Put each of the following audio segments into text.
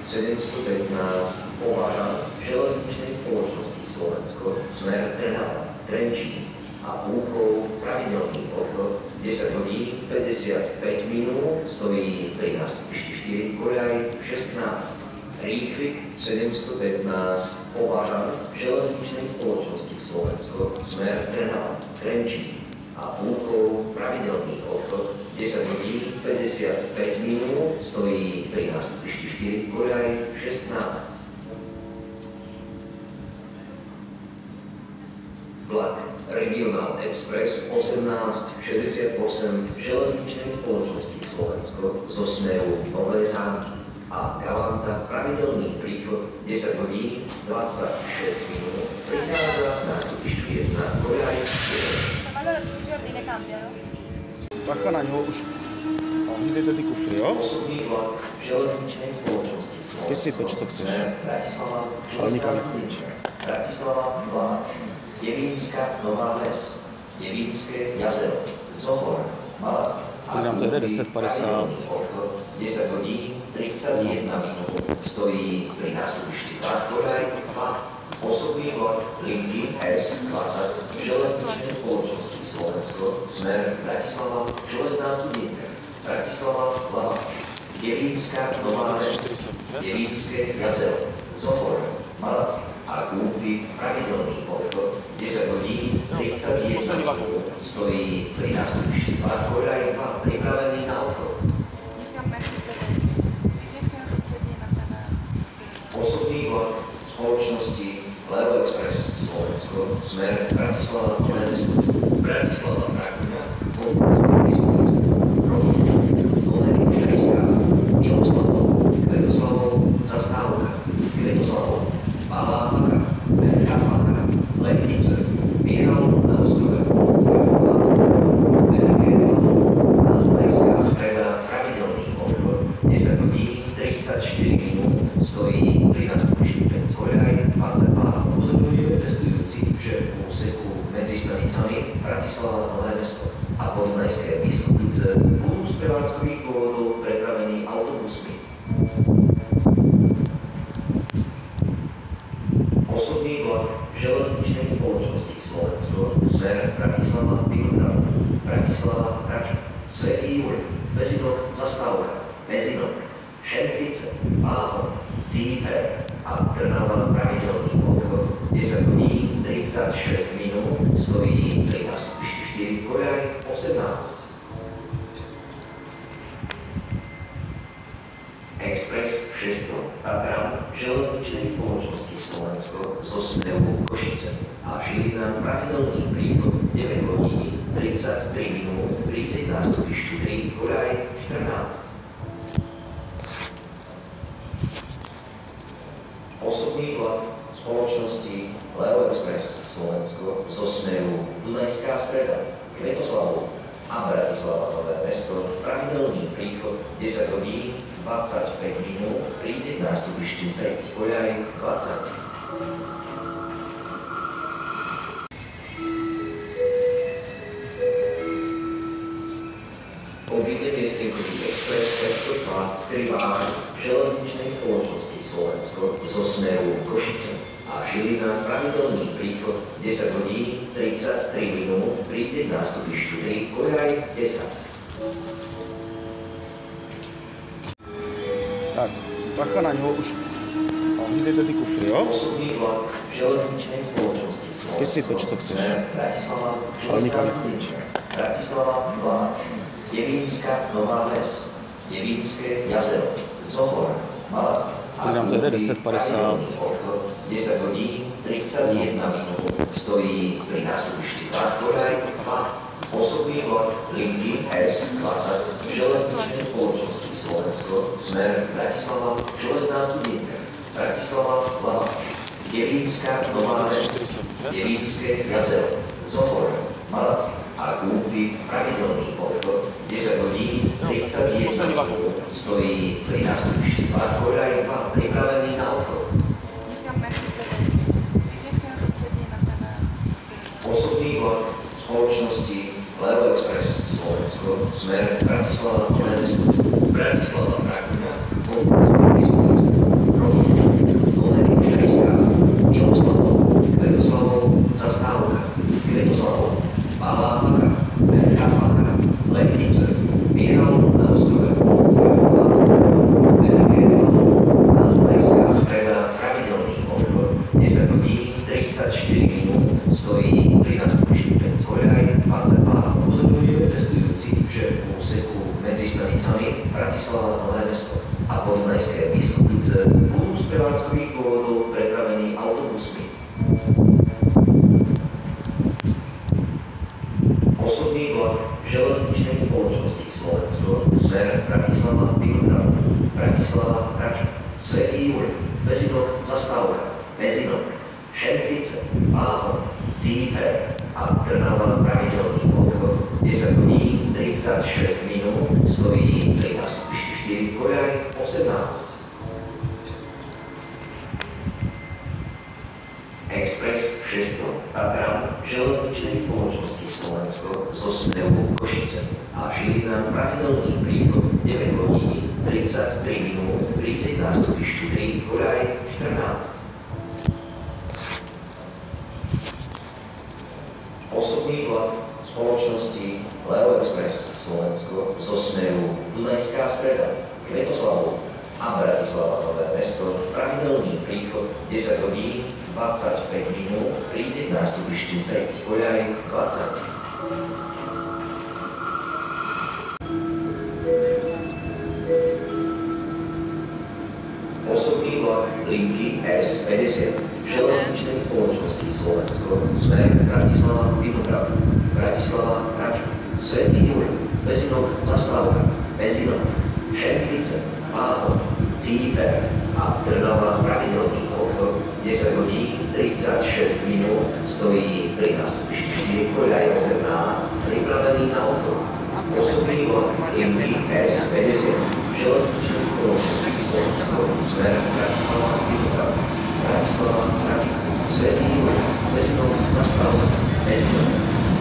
715 považa železničnej spoločnosti Slovensko smer Trnava, Trenčín a Púchov pravidelný odchod 10 hodín 55 minút, stojí 13.4 koľaj 16. Rýchlik 715 považa železničnej spoločnosti Slovensko smer Trnava, Trenčín a Púchov pravidelný odchod 10 hodín 55 minút, stojí 13.4 koľaj 16. Vlak Regional Express 1868 železničnej spoločnosti Slovensko zo smeru Nové Zámky a Galanta pravidelný príchod 10 hodín 26 minút prichádza na stupišťu 1 koľaj 1. Allora tutti i giorni le cambiano? Bacha na ňoho už. Vidíte ty kufry, jo? Železničnej spoločnosti Slovensko. Ty si toč, co chceš. Bratislava, Ale nikam nechodíš. Bratislava, Vláč, Devínska, Nová Ves, Devínske jazero, Zohor, Malac. Pridám to je 10:50. 10 hodín 31 minút. Stojí pri nástupišti Vláčkoľaj 2. Osobný vlak linky S20 železničnej spoločnosti Slovensko, smer Bratislava, Železná Studnienka, Bratislava, Vláč, Devínska, Nová Ves, Devínske jazero, Zohor, Malac a Kúpy pravidelný odchod 10 hodín 31 minút. Stojí pri nástupišti Vláčkoľaj 2 pripravený na odchod. Osobný vlak spoločnosti Leo Express Slovensko, smer Bratislava, Nové Mesto, Bratislava, Rakuňa, Polská, Vyskovická, Rodoň, Nové Ručaniská, Miloslavov, Kvetoslavov, Zastávka, Kvetoslavov, Malá Faka, Veľká Faka, Letnice, Michal na Ostrove, Veľké Lavo, na Dunajská streda, pravidelný odchod, 10 hodín 34 minút, stojí pri nástupišti 5 koľaj 22. Upozorňuje cestujúcich, že v úseku medzi stanicami Bratislava, Nové Mesto a Podunajské Bystrice budú z prevádzkových dôvodov prepravení autobusmi. Osobný vlak železničnej spoločnosti Slovensko, smer Bratislava, Pilohrad, Bratislava, Rač, Svätý Juraj, Bezinok, Zastávka, Bezinok, Šentrice, Váhon, Cífer a Trnava pravidelný odchod 10 hodín 36 minút, stojí pri nástupišti 4 koľaj 18. Express 600 Tatran železničnej spoločnosti Slovensko zo smeru Košice a Žilina pravidelný príchod 9 hodín 33 minút, príde k nástupišťu 3 koľaj 14. Osobný vlak spoločnosti Leo Express Slovensko zo smeru Dunajská streda, Kvetoslavov a Bratislava, Nové Mesto pravidelný príchod 10 hodín 25 minút, príde k nástupišťu 5 koľaj 20. Obíde miestenkový Express 502 Krivár železničnej spoločnosti Slovensko zo smeru Košice a Žilina pravidelný príchod 10 hodín 33 minút, príde k nástupišťu 3 koľaj 10. Tak, bacha na ňoho už. Vidíte ty kufry, jo? Osobný vlak železničnej spoločnosti Slovensko. Ty si toč, co chceš. Bratislava, Ale nikam Železná Studnienka, Bratislava, Vláč, Devínska, Nová Ves, Devínske jazero, Zohor, Malac. Pridám to je 10:50. 10 hodín 31 minút, stojí pri nástupišti Vláčkoľaj 2. Osobný vlak linky S20 železničnej spoločnosti Slovensko, smer Bratislava, Železná Studnienka, Bratislava, Vláč, Devínska, Nová Ves, Devínske jazero, Zohor, Malac a Kúpy pravidelný odchod 10 hodín 31 minút, stojí pri nástupišti Vláčkoľaj 2 pripravený na odchod. Osobný vlak spoločnosti Leo Express Slovensko, smer Bratislava, Nové Mesto, Bratislava, Rakuňa, Polská, Vyskovická, Cífer a Trnava pravidelný odchod 10 hodín 36 minút, stojí pri nástupišti 4 Koľaj 18. Expres 600 Tatran železničnej spoločnosti Slovensko zo smeru Košice a Žilina pravidelný príchod 9 hodín 33 minút, príde k nástupišťu 3 Koľaj 14. Osobný vlak spoločnosti Leo Express Slovensko zo smeru Dunajská Streda, Kvetoslavov a Bratislava Nové Mesto pravidelný príchod 10 hodín 25 minút, príde k nástupišťu 5 Koľaj 20. Osobný vlak linky S50 železničnej spoločnosti Slovensko smer Bratislava Vinohrad, Bratislava Rača, Svätý Juraj, Bezinok Zastávka, Bezinok, Šemkvice, Páhov, Cífer a Trnava pravidelný odchod 10 hodín 36 minút, stojí pri nástupišti 4 Koľaj 18, pripravený na odchod. Osobný vlak linky S50 železničnej spoločnosti Slovensko smer Bratislava Vinohrad, Bratislava Rača, Svätý Juraj, Bezinok Zastávka, Bezinok,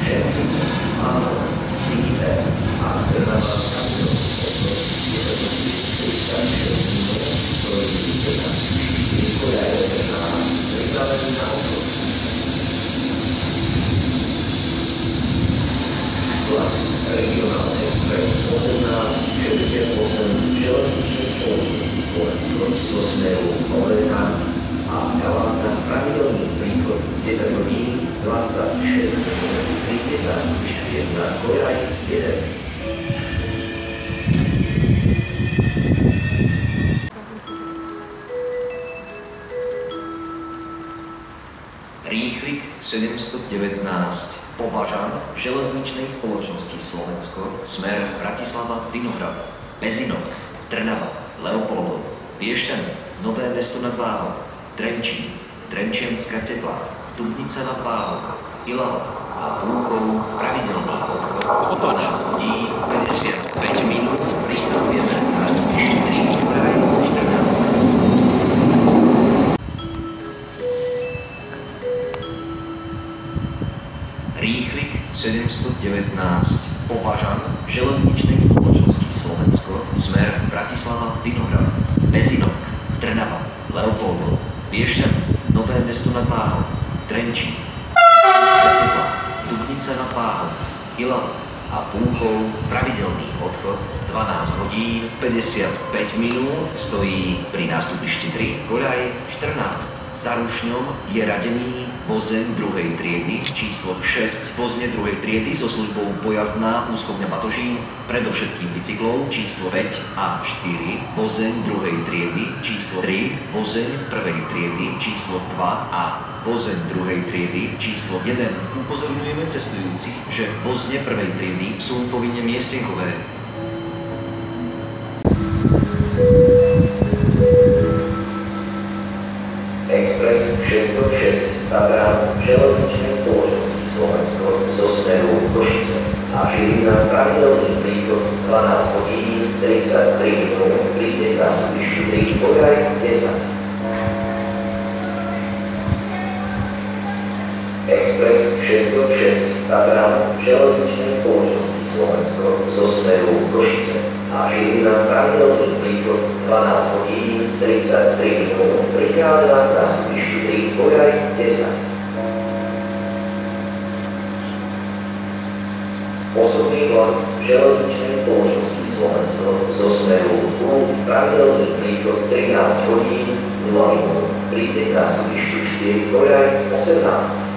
Šemkvice, Páhov, Cífer a Trnava pravidelný odchod 10 hodín 36 minút, stojí pri nástupišti 4 Koľaj 18, pripravený na odchod. Vlak regionálny Express 1868 železničnej spoločnosti Slovensko zo smeru Oleza a Galanta pravidelný príchod 10 hodín 26 minút, príde k nástupišťu 1 Koľaj 1. Rýchlik 719 Považan železničnej spoločnosti Slovensko smer Bratislava Vinohrad, Bezinok, Trnava, Leopoldov, Piešťany, Nové Mesto nad Váhom, Trenčín, Trenčianska Teplá, Dubnica nad Váhom, Ilava a Púchov pravidelný odchod 12 hodín 55 minút, pristavujeme nástupišti 3 Koľaj 14. Rýchlik 719 Považan železničnej spoločnosti Slovensko smer Bratislava Vinohrad, Bezinok, Trnava, Leopoldov, Piešťany, Nové Mesto nad Váhom, Trenčín, Teplá, Dubnica nad Váhom, Ilava a Púchov pravidelný odchod 12 hodín 55 minút, stojí pri nástupišti 3 Koľaj 14. Za Rušňom je radený vozeň 2. triedy číslo 6, vozne 2. triedy so službou pojazdná úschovňa Batožín, predovšetkým bicyklov číslo 5 a 4, vozeň 2. triedy číslo 3, vozeň 1. triedy číslo 2 a vozeň 2. triedy číslo 1. Upozorňujeme cestujúcich, že vozne 1. triedy sú povinne miestenkové. Expres 606 Tatran železničnej spoločnosti Slovensko zo smeru Košice a Žilina pravidelný príchod 12 hodín 33 minút, príde k nástupišťu 3 Koľaj 10. Expres 606 Tatran železničnej spoločnosti Slovensko zo smeru Košice a Žilina pravidelný príchod 12 hodín 33 minút, prichádza k nástupišťu 3 Koľaj 10. Osobný vlak železničnej spoločnosti Slovensko zo smeru Lúb pravidelný príchod 13 hodín 0 minút, príde k nástupišťu 4 Koľaj 18.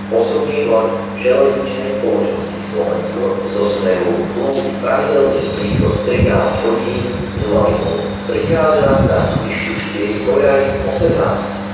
Osobný vlak železničnej spoločnosti Slovensko zo smeru Lúb pravidelný príchod 13 hodín 0 minút, prichádza k nástupišťu 4 Koľaj 18.